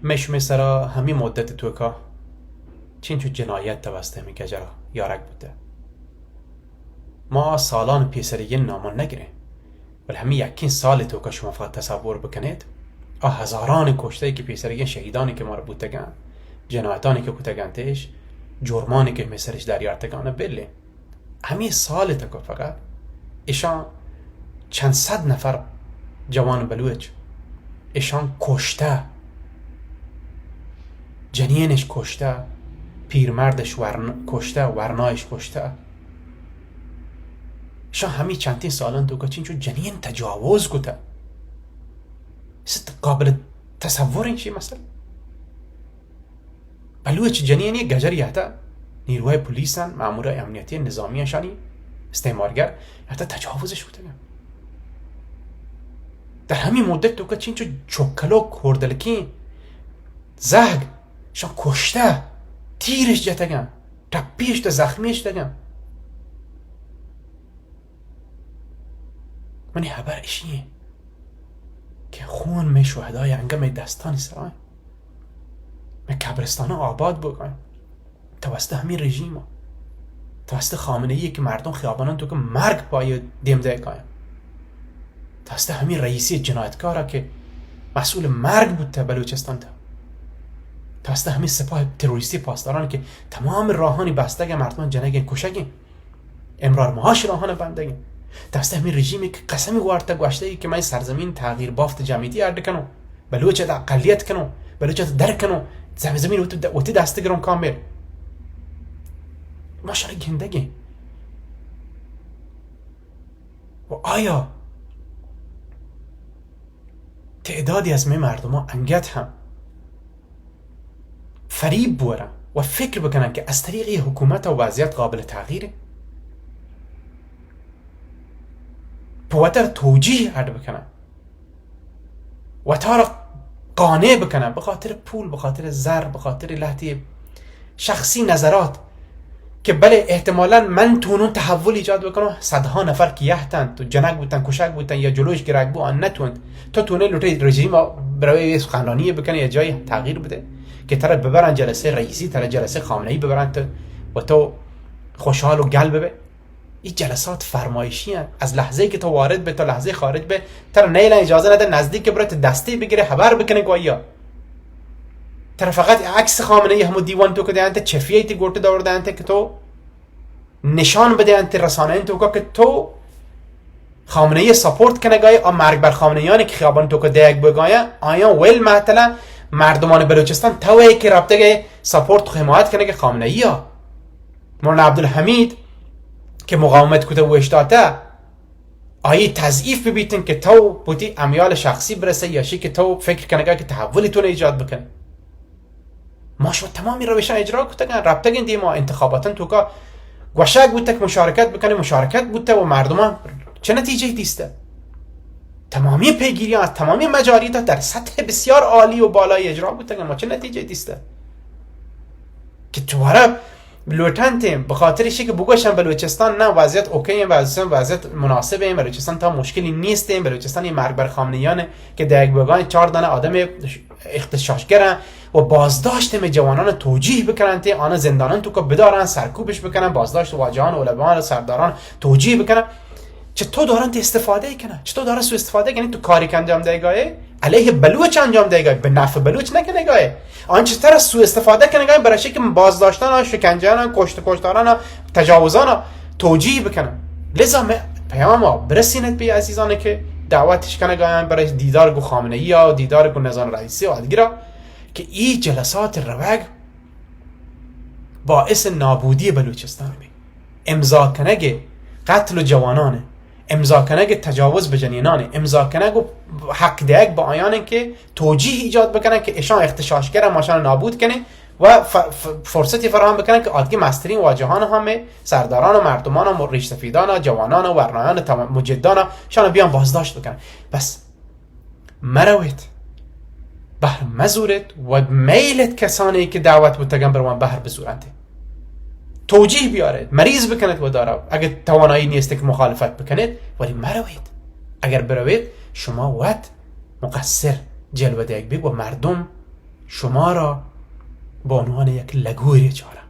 مش سرا همین مدت تو که چینچو جنایت توسط همی گجرا یارک بوده. ما سالان پیسریگی نامان نگیره، ولی همین یکین سال تو که شما فقط تصور بکنید هزاران کشته که پیسریگی، شهیدانی که ما رو بودتگن، جنایتانی که کتگنتش، جرمانی که مسرش در یارتگانه بله. همین سال تا که فقط ایشان چند صد نفر جوان بلوچ ایشان کشته، جنینش کشته، پیرمردش کشته، ورنایش کشته. ایشان همین چندین سالان تو که چینچو جنین تجاوز کته. است قابل تصور این چی مثلا؟ بلوچ جنینی گجر یهتا نیروهای پلیسن، مامورای امنیتی نظامی شانی استعمارگر یهتا تجاوزش کته. در همین مدت تو که چینچو چوکلو کردلکی زهگ شان کشته، تیرش جتگن، تپیش تا زخمیش دگن. منی خبر اشیه که خون می شهدای انگم دستانی سرای می کبرستان آباد بگن توسط همین رژیم، توسط خامنه ای که مردم خیابانان تو که مرگ پای دیمده کایم، توسط همین رئیسی جنایتکارا که مسئول مرگ بود تا بلوچستان تا، توسط همین سپاه تروریستی پاسداران که تمام راهانی بستگی مردم جنگین کشگین، امرار معاش راهان بندگین، توسط همین رژیمی که قسمی وارتا گوشته ای که من سرزمین تغییر بافت جمعیتی ارد کنم، بلوچت اقلیت کنم، بلوچت در کنم، زمین وتی دست گرم کامل. ما شرک گندگی و آیا تعدادی از مردم ها انگت هم فریب بورن و فکر بکنن که از طریق حکومت و وضعیت قابل تغییره؟ پواتر توجیه عرض بکنن و تا را قانع بکنن به خاطر پول، به خاطر زر، به خاطر لحظه شخصی نظرات که بله احتمالاً من تونون تحول ایجاد بکنم. صدها نفر که یهتن تو جنگ بودن، کشک بودن یا جلوش گرگ بود آن نتوند تو تونه لوته رژیم برای سخنرانی بکنی یا جای تغییر بده که طرف ببرن جلسه رئیسی، طرف جلسه خامنه‌ای ببرن و تو خوشحال و گل ببه. این جلسات فرمایشی هستند. از لحظه‌ای که تو وارد به تا لحظه خارج به طرف نیلا اجازه نده نزدیک برات دستی بگیره خبر بکنه گویا طرف فقط عکس خامنه‌ای همو دیوان تو که انت چفیتی گورت داورده انت که تو نشان بده انت رسانه تو که تو خامنه‌ای ساپورت کنه گای ا مرگ بر خامنه‌یان که خیابان تو که دیگ بگایا آیا ول مثلا مردمان بلوچستان توی که رابطه ساپورت و حمایت کنه که خامنه‌ای ها مولانا عبدالحمید که مقاومت کده و اشتاته آیه تضعیف ببیتن که تو بودی امیال شخصی برسه یا شی که تو فکر کنه که تحولی تو ایجاد بکنه. ما شو تمامی روشا اجرا کتگن رابطگن دی ما انتخاباتن تو که گوشک بودتا که مشارکت بکنه مشارکت بودتا و مردمان چه نتیجه دیسته؟ تمامی پیگیری از تمامی مجاریات در سطح بسیار عالی و بالای اجرا بودتگن ما چه نتیجه دیسته؟ که تو عرب لوتنتیم به خاطرشی که بگوشن بلوچستان نه وضعیت اوکی وضعیت مناسبه، بلوچستان تا مشکلی نیست، بلوچستان این مرگ بر خامنه‌یانه که در یک بگاه 4 دانه آدم اغتشاشگرن و بازداشت می جوانان توجیه بکنن تی آن زندانان تو که بدارن سرکوبش بکنن، بازداشت واجهان علماء سرداران توجیه بکنن. چطور دارن استفاده کنن؟ چطور دارن سو استفاده کنن تو کاری که انجام دهگاهه علیه بلوچ انجام دهگاهه به نفع بلوچ نکنه گاهه آن چطور سو استفاده کنه گاهه برای که بازداشتان شکنجهان کشتاران تجاوزان توجیه بکنن. لذا پیام برسینت به عزیزان که دعوتش کنه گاهن برای دیدار گو خامنه‌ای یا دیدار گو نظام رئیسی و دیگه که این جلسات روگ باعث نابودی بلوچستان می امضا کنه قتل جوانانه، امضا کنه تجاوز به جنینانه، امضا کنه حق دیگ با آیانه که توجیه ایجاد بکنه که ایشان اغتشاشگر ماشان نابود کنه و فرصتی فراهم بکنه که آدگی مسترین واجهان همه سرداران و مردمان و ریش سفیدان و جوانان و ورنایان مجدان شان بیان بازداشت بکنه. بس مروید بهر مزورت و میلت کسانی که دعوت بودتگن بروان بهر بزورنده توجیه بیارید، مریض بکنید و داره اگر توانایی نیست که مخالفت بکنید ولی مروید. اگر بروید شما وقت مقصر جلوه دیگ بی و مردم شما را به عنوان یک لگوری چارم.